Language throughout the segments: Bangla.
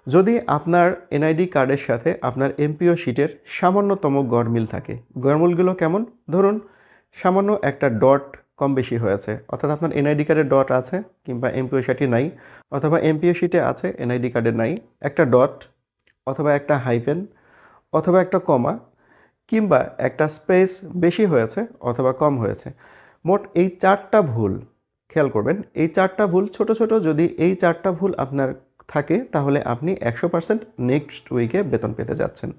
যদি আপনার এনআইডি কার্ডের সাথে আপনার এমপিও শিটের সামান্যতম গড়মিল থাকে, গড়মিলগুলো কেমন? ধরুন সামান্য একটা ডট কম বেশি হয়েছে, অর্থাৎ আপনার এনআইডি কার্ডে ডট আছে কিংবা এমপিও শিটে নাই, অথবা এমপিও শিটে আছে এনআইডি কার্ডে নাই, একটা ডট অথবা একটা হাইফেন অথবা একটা কমা কিংবা একটা স্পেস বেশি হয়েছে অথবা কম হয়েছে। মোট এই 4টা ভুল খেয়াল করবেন। এই 4টা ভুল ছোট ছোট, যদি এই 4টা ভুল আপনার থাকে তাহলে আপনি 100% নেক্সট উইকে বেতন পেতে যাচ্ছেন।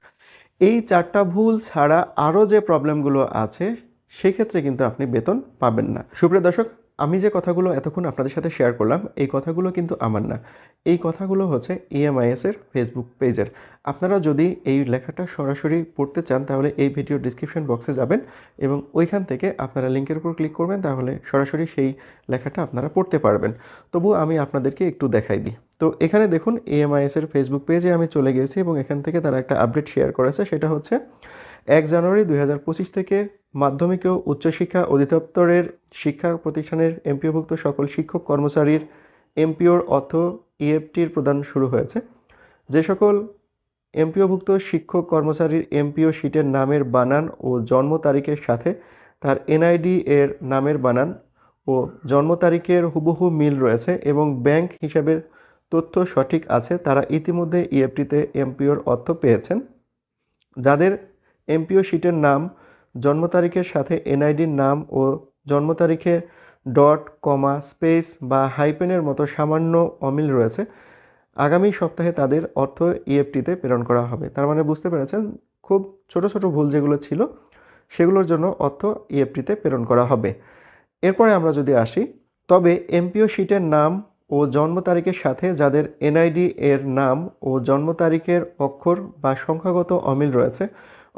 এই 4টা ভুল ছাড়া আরও যে প্রবলেমগুলো আছে সেক্ষেত্রে কিন্তু আপনি বেতন পাবেন না। সুপ্রিয় দর্শক, আমি যে কথাগুলো এতক্ষণ আপনাদের সাথে শেয়ার করলাম, এই কথাগুলো কিন্তু আমার না, এই কথাগুলো হচ্ছে EMIS-এর ফেসবুক পেজের। আপনারা যদি এই লেখাটা সরাসরি পড়তে চান তাহলে এই ভিডিও ডিসক্রিপশন বক্সে যাবেন এবং ওইখান থেকে আপনারা লিঙ্কের উপর ক্লিক করবেন, তাহলে সরাসরি সেই লেখাটা আপনারা পড়তে পারবেন। তবুও আমি আপনাদেরকে একটু দেখাই দিই। তো এখানে দেখুন EMIS-এর ফেসবুক পেজে আমি চলে গেছি এবং এখান থেকে তারা একটা আপডেট শেয়ার করেছে। সেটা হচ্ছে 1 জানুয়ারি 2025 থেকে মাধ্যমিক ও উচ্চশিক্ষা অধিদপ্তরের শিক্ষা প্রতিষ্ঠানের এমপিওভুক্ত সকল শিক্ষক কর্মচারীর এমপিওর অর্থ ইএফটির প্রদান শুরু হয়েছে। যে সকল এমপিওভুক্ত শিক্ষক কর্মচারীর এমপিও শিটের নামের বানান ও জন্ম তারিখের সাথে তার এনআইডি এর নামের বানান ও জন্ম তারিখের হুবহু মিল রয়েছে এবং ব্যাংক হিসাবের তথ্য সঠিক আছে, তারা ইতিমধ্যে ইএফটিতে এমপিওর অর্থ পেয়েছেন। যাদের এমপিও শিটের নাম জন্ম তারিখের সাথে এনআইডির নাম ও জন্ম তারিখে ডট, কমা, স্পেস বা হাইপেনের মতো সামান্য অমিল রয়েছে, আগামী সপ্তাহে তাদের অর্থ ইএফটিতে প্রেরণ করা হবে। তার মানে বুঝতে পেরেছেন, খুব ছোট ছোট ভুল যেগুলো ছিল সেগুলোর জন্য অর্থ ইএফটিতে প্রেরণ করা হবে। এরপরে আমরা যদি আসি, তবে এমপিও শিটের নাম ও জন্ম তারিখের সাথে যাদের এনআইডি এর নাম ও জন্ম তারিখের অক্ষর বা সংখ্যাগত অমিল রয়েছে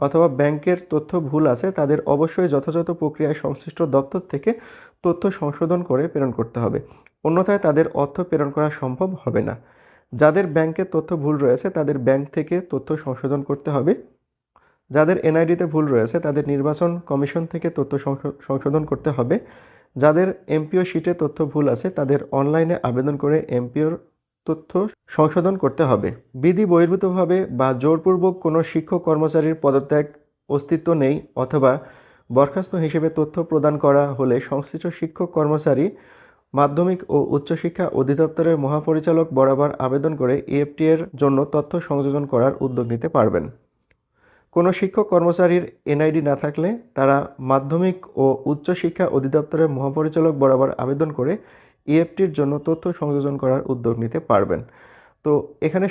অথবা ব্যাংকের তথ্য ভুল আছে, তাদের অবশ্যই যথাযথ প্রক্রিয়ায় সংশ্লিষ্ট দপ্তর থেকে তথ্য সংশোধন করে প্রেরণ করতে হবে, অন্যথায় তাদের অর্থ প্রেরণ করা সম্ভব হবে না। যাদের ব্যাংকের তথ্য ভুল রয়েছে তাদের ব্যাংক থেকে তথ্য সংশোধন করতে হবে। যাদের এনআইডিতে ভুল রয়েছে তাদের নির্বাচন কমিশন থেকে তথ্য সংশোধন করতে হবে। যাদের এমপিও শিটে তথ্য ভুল আছে তাদের অনলাইনে আবেদন করে এমপিওর তথ্য সংশোধন করতে হবে। বিধি বহির্ভূতভাবে বা জোরপূর্বক কোনো শিক্ষক কর্মচারীর পদত্যাগ অস্তিত্ব নেই অথবা বরখাস্ত হিসেবে তথ্য প্রদান করা হলে সংশ্লিষ্ট শিক্ষক কর্মচারী মাধ্যমিক ও উচ্চশিক্ষা অধিদপ্তরের মহাপরিচালক বরাবর আবেদন করে ইএফটি এর জন্য তথ্য সংযোজন করার উদ্যোগ নিতে পারবেন। কোনো শিক্ষক কর্মচারীর এনআইডি না থাকলে তারা মাধ্যমিক ও উচ্চশিক্ষা অধিদপ্তরের মহাপরিচালক বরাবর আবেদন করে ইএফটির জন্য তথ্য সংযোজন করার উদ্যোগ নিতে পারবেন। তো এখানে